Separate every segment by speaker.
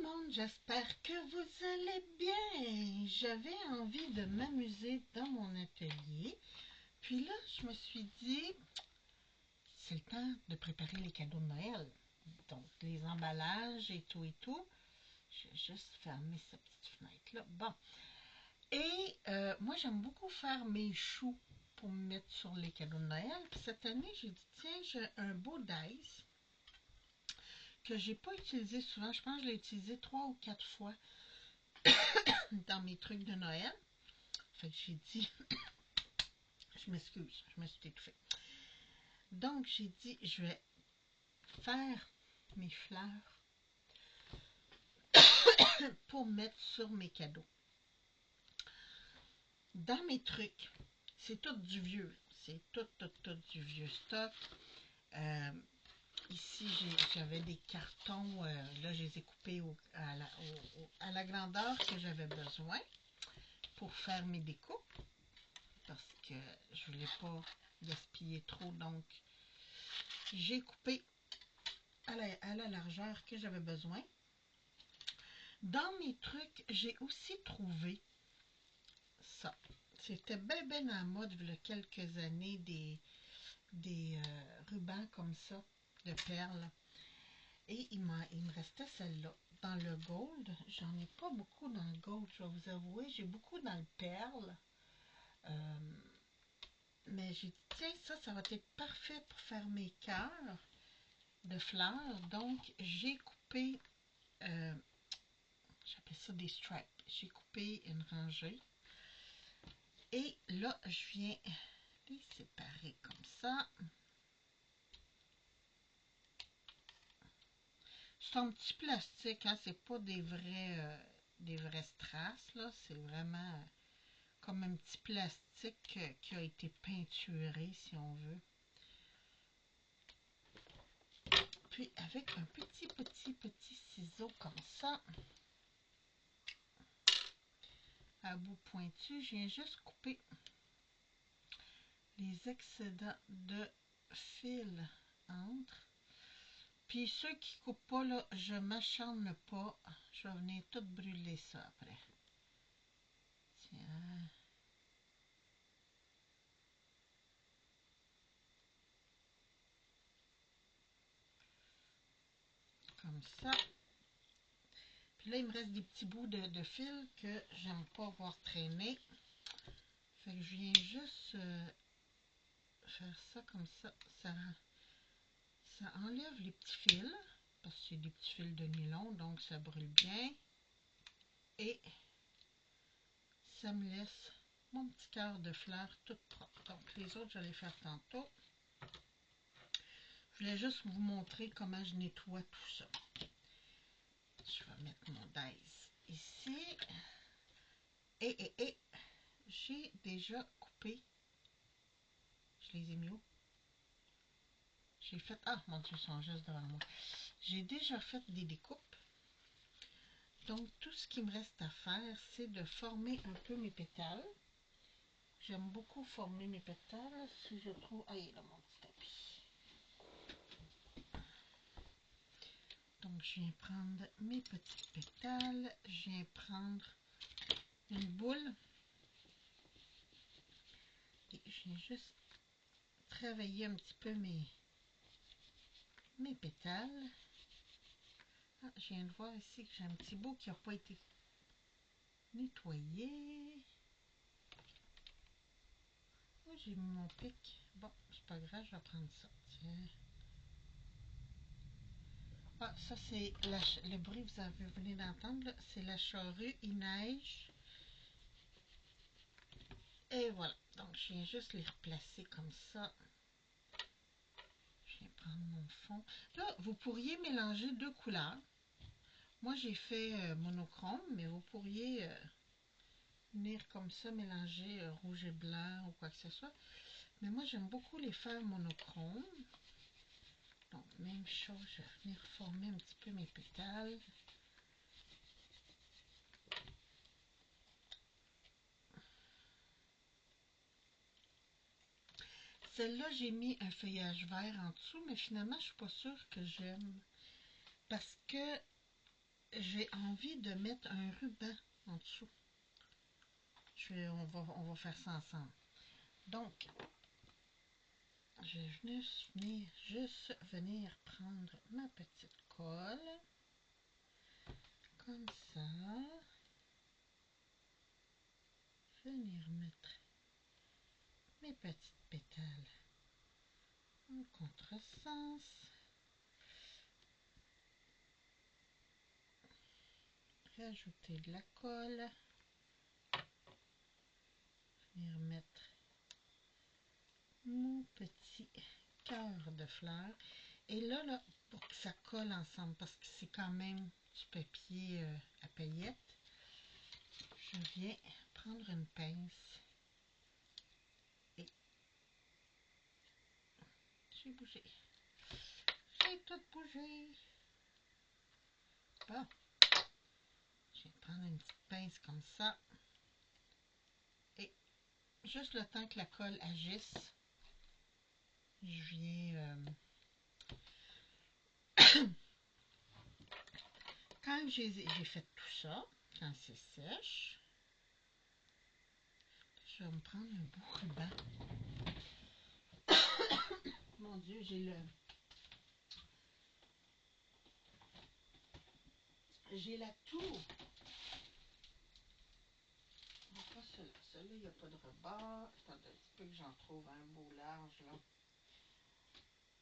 Speaker 1: monde, j'espère que vous allez bien. J'avais envie de m'amuser dans mon atelier. Puis là, je me suis dit, c'est le temps de préparer les cadeaux de Noël. Donc, les emballages et tout et tout. Je vais juste fermer cette petite fenêtre-là. Bon. Et moi, j'aime beaucoup faire mes choux pour me mettre sur les cadeaux de Noël. Puis cette année, j'ai dit, tiens, j'ai un beau dice que j'ai pas utilisé souvent. Je pense que je l'ai utilisé 3 ou 4 fois dans mes trucs de Noël. Fait que j'ai dit, je m'excuse, je me suis étouffée. Donc, j'ai dit, je vais faire mes fleurs pour mettre sur mes cadeaux. Dans mes trucs, c'est tout du vieux. C'est tout du vieux stock. Ici, j'avais des cartons. Là, je les ai coupés à la grandeur que j'avais besoin pour faire mes découpes. Parce que je voulais pas gaspiller trop. Donc, j'ai coupé à la largeur que j'avais besoin. Dans mes trucs, j'ai aussi trouvé ça. C'était bien en mode il y a quelques années, des rubans comme ça, de perles. Et il me restait celle-là. Dans le gold, j'en ai pas beaucoup dans le gold, je vais vous avouer. J'ai beaucoup dans le perle. Mais j'ai dit, tiens, ça va être parfait pour faire mes cœurs de fleurs. Donc, j'ai coupé, j'appelle ça des stripes. J'ai coupé une rangée. Et là, je viens les séparer comme ça. C'est un petit plastique, hein, c'est pas des vrais strass, là. C'est vraiment comme un petit plastique qui a été peinturé, si on veut. Puis avec un petit ciseau comme ça, à bout pointu, je viens juste couper les excédents de fil entre. Puis ceux qui ne coupent pas, là, je ne m'acharne pas. Je vais venir tout brûler ça après. Tiens. Comme ça. Puis là, il me reste des petits bouts de fil que j'aime pas voir traîner. Fait que je viens juste faire ça comme ça. Ça enlève les petits fils. Parce que c'est des petits fils de nylon, donc ça brûle bien. Et ça me laisse mon petit cœur de fleurs tout propre. Donc les autres, je vais les faire tantôt. Je voulais juste vous montrer comment je nettoie tout ça. Je vais mettre mon dice ici. Et j'ai déjà coupé. Je les ai mis où? J'ai fait... Ah, mon Dieu, ils sont juste devant moi. J'ai déjà fait des découpes. Donc, tout ce qui me reste à faire, c'est de former un peu mes pétales. J'aime beaucoup former mes pétales. Si je trouve... Ah, il est là, mon petit tapis. Donc, je viens prendre mes petits pétales. Je viens prendre une boule. Et je viens juste travailler un petit peu mes pétales. Ah, je viens de voir ici que j'ai un petit bout qui n'a pas été nettoyé. Oh, j'ai mis mon pic. Bon, c'est pas grave, je vais prendre ça. Tiens. Ah, ça c'est le bruit que vous venez d'entendre. C'est la charrue, il neige. Et voilà. Donc, je viens juste les replacer comme ça. Je viens prendre mon fond. Là, vous pourriez mélanger deux couleurs. Moi, j'ai fait monochrome, mais vous pourriez venir comme ça, mélanger rouge et blanc ou quoi que ce soit. Mais moi, j'aime beaucoup les faire monochrome. Donc, même chose, je vais venir former un petit peu mes pétales. Celle-là, j'ai mis un feuillage vert en dessous, mais finalement, je ne suis pas sûre que j'aime. Parce que j'ai envie de mettre un ruban en dessous. On va faire ça ensemble. Donc, je vais juste venir prendre ma petite colle. Comme ça. Venir mettre mes petites pétales en contresens. Rajouter de la colle. Venir mettre mon petit cœur de fleurs. Et là, pour que ça colle ensemble, parce que c'est quand même du papier à paillettes, je viens prendre une pince et j'ai bougé. J'ai tout bougé. Bon, je vais prendre une petite pince comme ça. Et juste le temps que la colle agisse, je viens... quand j'ai fait tout ça, quand c'est sèche, je vais me prendre un beau ruban. Mon Dieu, j'ai la tour. Non, pas celui-là. Celui-là, il n'y a pas de rebord. Attendez un petit peu que j'en trouve un beau large, là.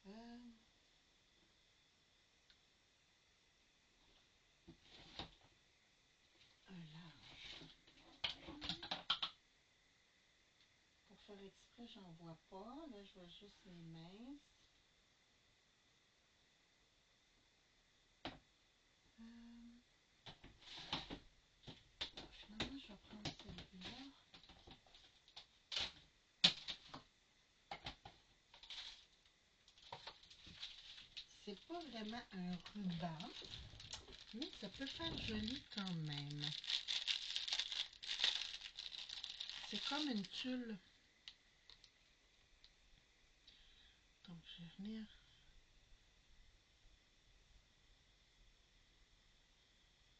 Speaker 1: Un large. Pour faire exprès, j'en vois pas. Là, je vois juste les minces. Finalement, je vais prendre celui-là. C'est pas vraiment un ruban, mais ça peut faire joli quand même. C'est comme une tulle. Donc, je vais venir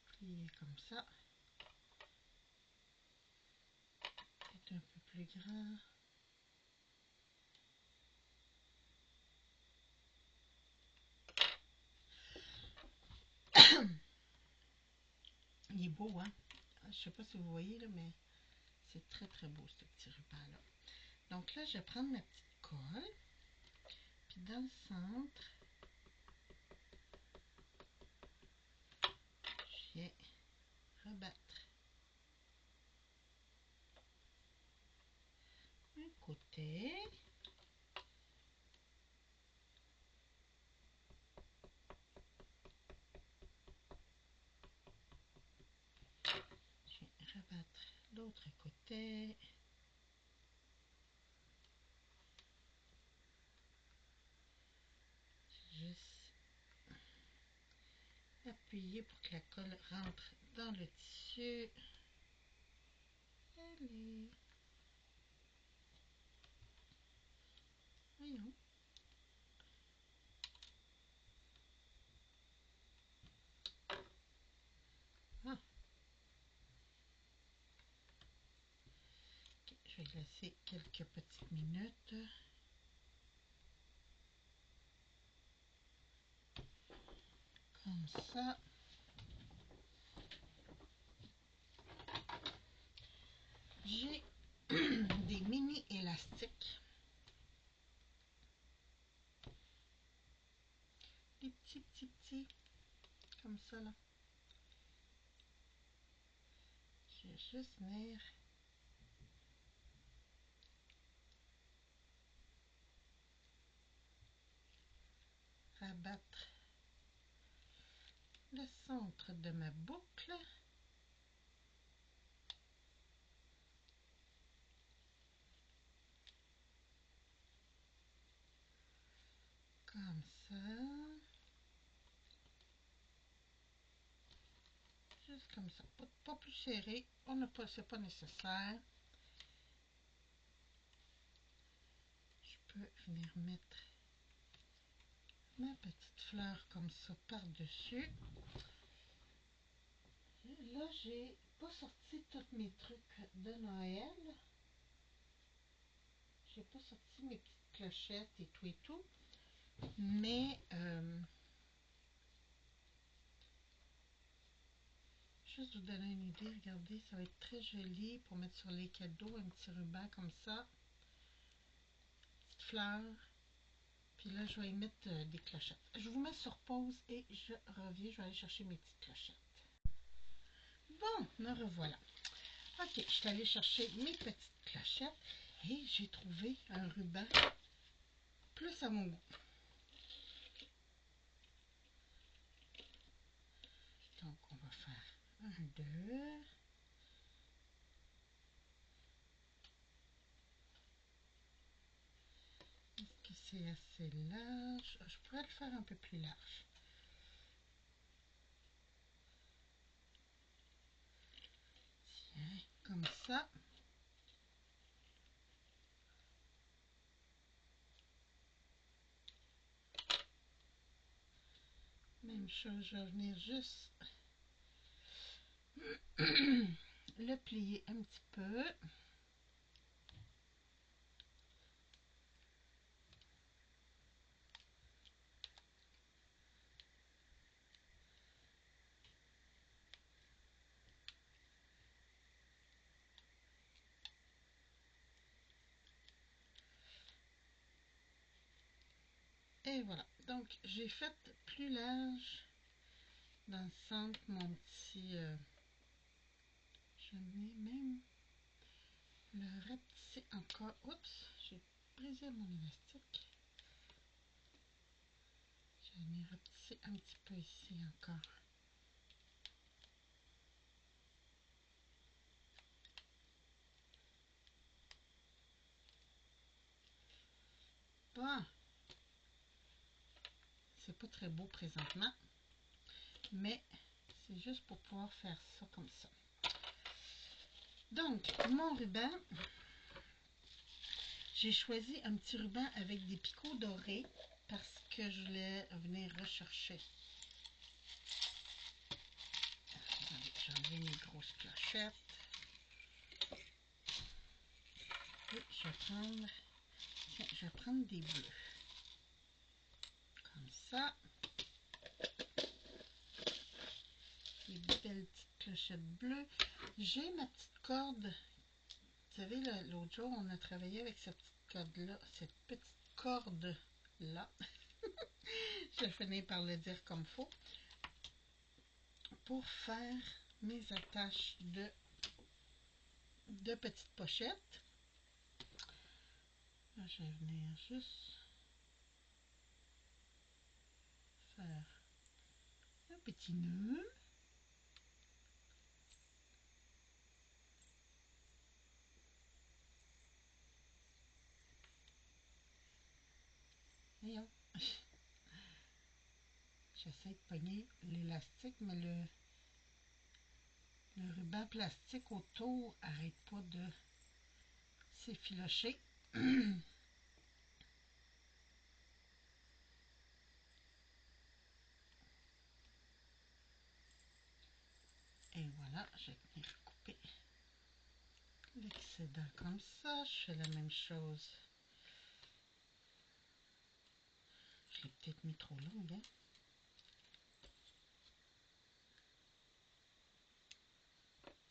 Speaker 1: plier comme ça. Peut-être un peu plus grand. Il est beau, hein? Je sais pas si vous voyez, là, mais c'est très, très beau, ce petit ruban-là. Donc là, je vais prendre ma petite colle. Puis dans le centre, je viens rebattre un côté. Je viens rebattre l'autre côté. Juste appuyer pour que la colle rentre dans le tissu. Allez. Voyons. Ah. Okay, je vais laisser quelques petites minutes. Comme ça. J'ai des mini élastiques. Des petits. Comme ça, là. Je vais juste venir rabattre le centre de ma boucle. Comme ça. Juste comme ça. Pas plus serré. C'est pas nécessaire. Je peux venir mettre ma petite fleur comme ça par-dessus. Là, j'ai pas sorti tous mes trucs de Noël. J'ai pas sorti mes petites clochettes et tout et tout. Mais juste vous donner une idée, regardez, ça va être très joli pour mettre sur les cadeaux, un petit ruban comme ça, petite fleur. Puis là, je vais y mettre des clochettes. Je vous mets sur pause et je reviens, je vais aller chercher mes petites clochettes. Bon, me revoilà. Ok, je suis allée chercher mes petites clochettes et j'ai trouvé un ruban plus à mon goût. Donc, on va faire un, deux. Est-ce que c'est assez large? Je pourrais le faire un peu plus large. Tiens, comme ça. Même chose, je vais venir juste le plier un petit peu. Et voilà, donc j'ai fait plus large dans le centre mon petit... je vais même le rapetisser encore. Oups, j'ai brisé mon élastique. Je vais venir rapetisser un petit peu ici encore. Bon, c'est pas très beau présentement, mais c'est juste pour pouvoir faire ça comme ça. Donc, mon ruban, j'ai choisi un petit ruban avec des picots dorés parce que je voulais venir rechercher. J'ai enlevé mes grosses clochettes. Et je vais prendre, tiens, je vais prendre des bleus. Comme ça. Des belles petites clochettes bleues. J'ai ma petite corde. Vous savez, l'autre jour, on a travaillé avec cette petite corde-là. Cette petite corde-là. Je vais finir par le dire comme il faut. Pour faire mes attaches de petites pochettes. Là, je vais venir juste faire un petit nœud. Voyons. J'essaie de pogner l'élastique, mais le ruban plastique autour n'arrête pas de s'effilocher. Et voilà, je vais venir couper l'excédent comme ça. Je fais la même chose. Je l'ai peut-être mis trop longue, hein?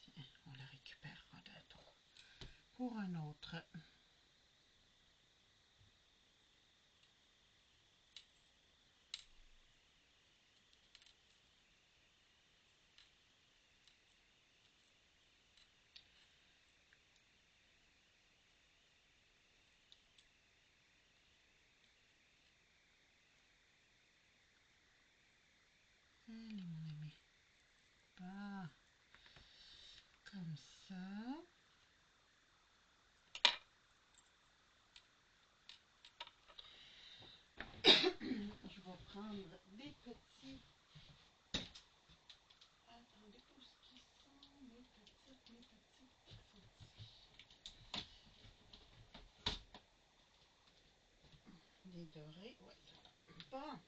Speaker 1: Tiens, on la récupérera pour un autre. Allez, mon ami. Bah, comme ça. Je vais prendre des petits. Attendez, où est-ce qu'ils sont? Mes petites. Des dorés, ouais. Bon.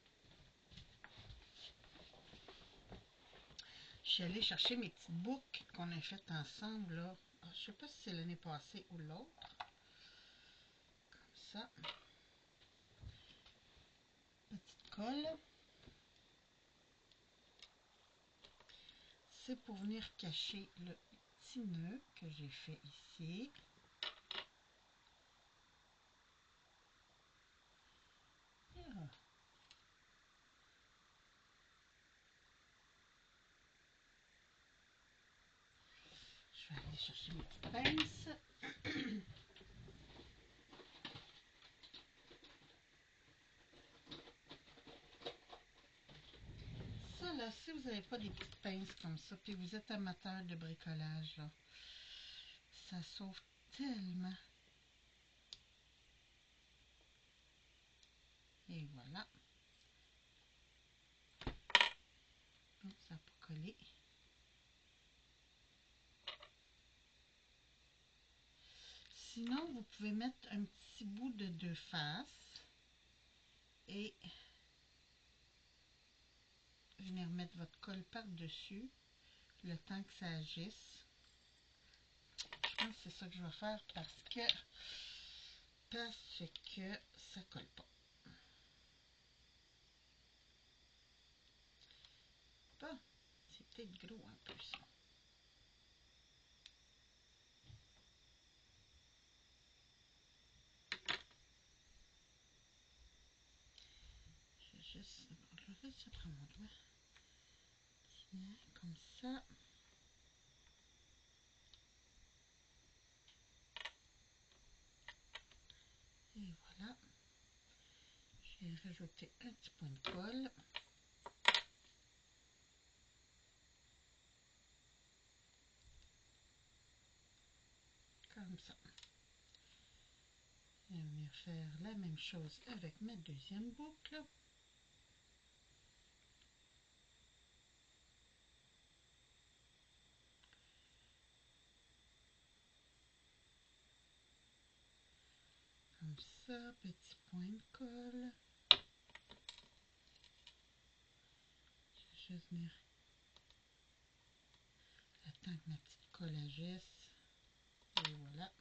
Speaker 1: Je suis allée chercher mes petites boucles qu'on a faites ensemble, là. Ah, je sais pas si c'est l'année passée ou l'autre. Comme ça. Petite colle. C'est pour venir cacher le petit nœud que j'ai fait ici. Ah. Je vais aller chercher mes petites pinces. Ça là, si vous n'avez pas des petites pinces comme ça, puis vous êtes amateur de bricolage, là, ça sauve tellement. Et voilà. Oh, ça n'a pas collé. Sinon, vous pouvez mettre un petit bout de 2 faces et venir mettre votre colle par-dessus le temps que ça agisse. Je pense que c'est ça que je vais faire parce que ça colle pas. Bon, c'est peut-être gros un peu ça. Je vais juste enlever ça, prends mon doigt. Tiens, comme ça. Et voilà. Je vais rajouter un petit point de colle. Comme ça. Je vais venir faire la même chose avec ma deuxième boucle. Comme ça, petit point de colle. Je vais juste venir attendre que ma petite colle agisse. Et voilà.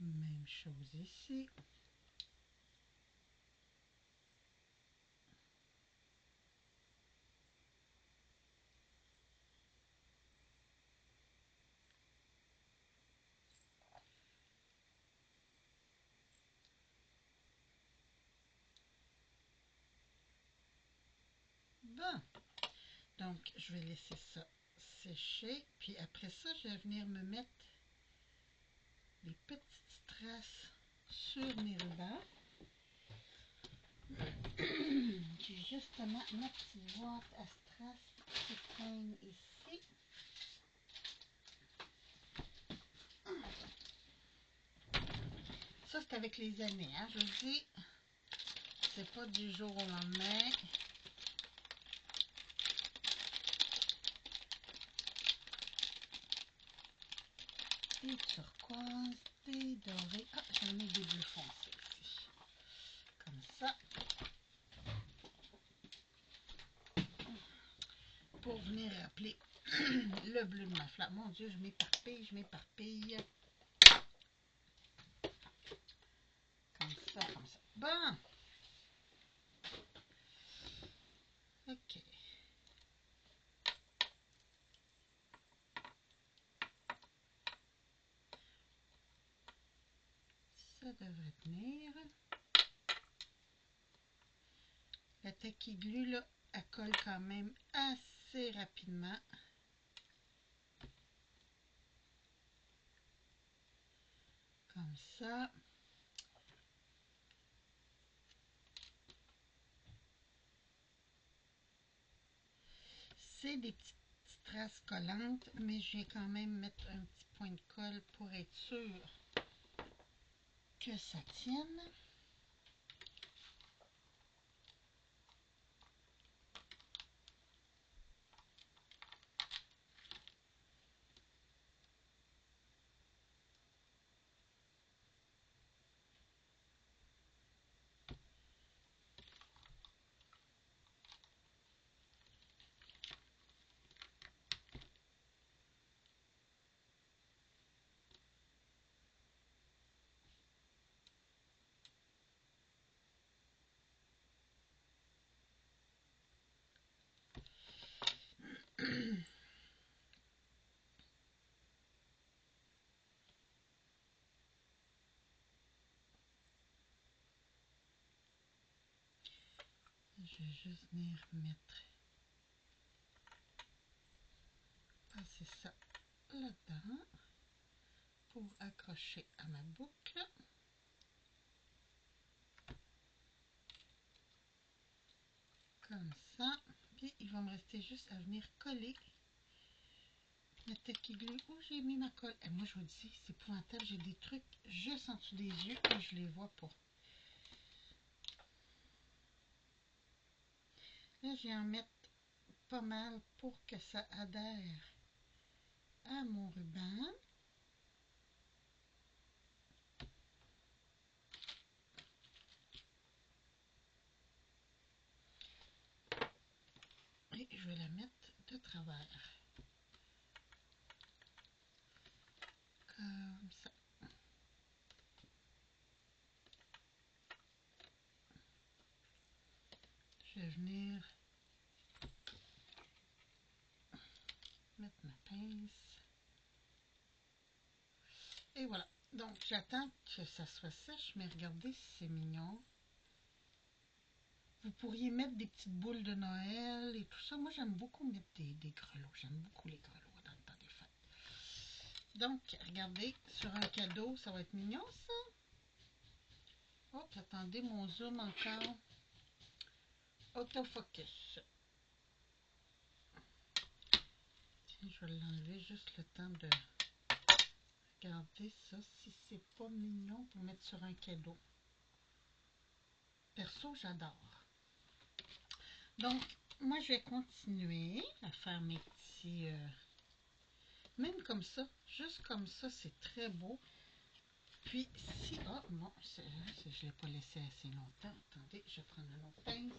Speaker 1: Même chose ici. Bon, donc je vais laisser ça sécher. Puis après ça, je vais venir me mettre des petites strass sur mes rubans. J'ai justement ma petite boîte à strass qui traîne ici. Ça, c'est avec les années, hein, je vous dis. C'est pas du jour au lendemain. Des turquoises, des dorés. Ah, j'en ai des bleus foncés aussi. Comme ça. Pour venir rappeler le bleu de ma flamme. Mon Dieu, je m'éparpille, je m'éparpille. Comme ça, comme ça. Bon. Ok. Ça devrait tenir. La tacky glue, là, elle colle quand même assez rapidement. Comme ça. C'est des petites traces collantes, mais je vais quand même mettre un petit point de colle pour être sûr que ça tienne. Je vais juste venir mettre, passer ça là-dedans pour accrocher à ma boucle. Comme ça. Puis il va me rester juste à venir coller ma Tacky Glue où j'ai mis ma colle. Et moi je vous dis, c'est épouvantable, j'ai des trucs juste en dessous des yeux et je les vois pas. Là je vais en mettre pas mal pour que ça adhère à mon ruban. Et je vais la mettre de travers. Comme ça. Je vais venir mettre ma pince. Et voilà. Donc j'attends que ça soit sèche, mais regardez si c'est mignon. Vous pourriez mettre des petites boules de Noël et tout ça. Moi j'aime beaucoup mettre des grelots. J'aime beaucoup les grelots dans le temps des fêtes. Donc regardez, sur un cadeau, ça va être mignon ça. Oh, attendez, mon zoom encore. Autofocus. Tiens, je vais l'enlever juste le temps de regarder ça, si c'est pas mignon pour mettre sur un cadeau. Perso, j'adore. Donc, moi, je vais continuer à faire mes petits... même comme ça, juste comme ça, c'est très beau. Puis, si... Oh, non, je ne l'ai pas laissé assez longtemps. Attendez, je vais prendre un autre pince.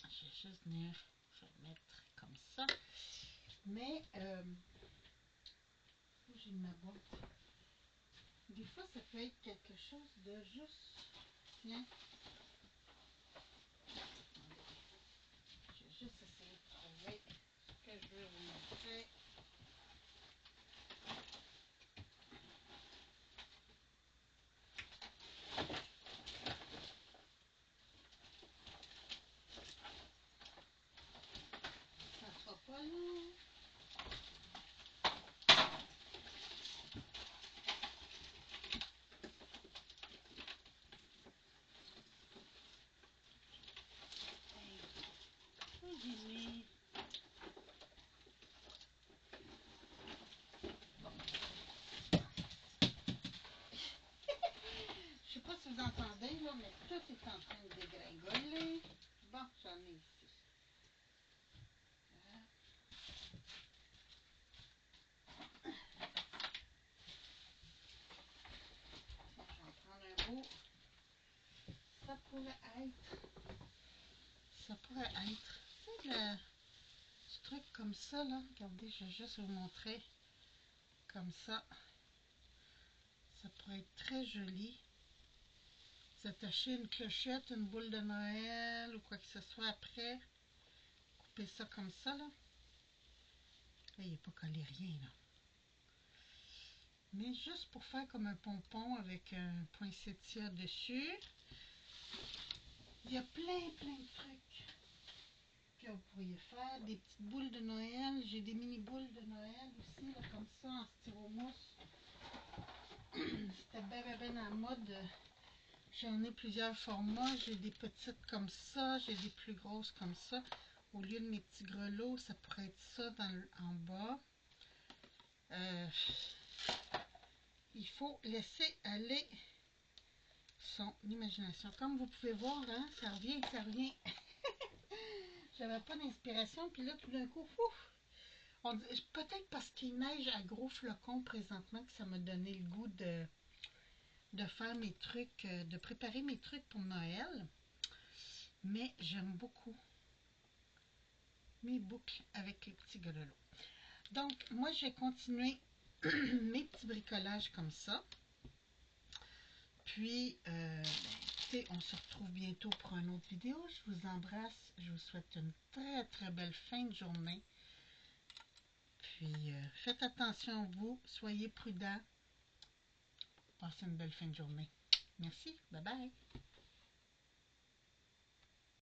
Speaker 1: Je vais juste venir... Je vais le mettre comme ça. Mais, où j'ai ma boîte? Des fois, ça peut être quelque chose de juste... Tiens. Je vais juste essayer de trouver ce que je veux vous montrer. Ça sera pas long. Je sais pas si vous entendez là, mais tout est en train de dégringoler. Bon, j'en ai ici. Je vais en prendre un bout. Ça pourrait être, tu sais, ce truc comme ça là. Regardez, je vais juste vous montrer comme ça. Ça pourrait être très joli. Vous attachez une clochette, une boule de Noël ou quoi que ce soit après. Coupez ça comme ça là. Là, il n'est pas collé rien là. Mais juste pour faire comme un pompon avec un poinsettia dessus. Il y a plein de trucs que vous pourriez faire. Des petites boules de Noël. J'ai des mini boules de Noël aussi, là, comme ça, en styromousse. C'était bien à la mode. J'en ai plusieurs formats. J'ai des petites comme ça. J'ai des plus grosses comme ça. Au lieu de mes petits grelots, ça pourrait être ça en bas. Il faut laisser aller son imagination. Comme vous pouvez voir, hein, ça revient, ça revient. J'avais pas d'inspiration, puis là, tout d'un coup, peut-être parce qu'il neige à gros flocons présentement que ça m'a donné le goût de faire mes trucs, de préparer mes trucs pour Noël. Mais j'aime beaucoup mes boucles avec les petits grelots. Donc, moi, je vais continuer mes petits bricolages comme ça. Puis, écoutez, on se retrouve bientôt pour une autre vidéo. Je vous embrasse. Je vous souhaite une très belle fin de journée. Puis, faites attention à vous, soyez prudents. Passez une belle fin de journée. Merci, bye bye.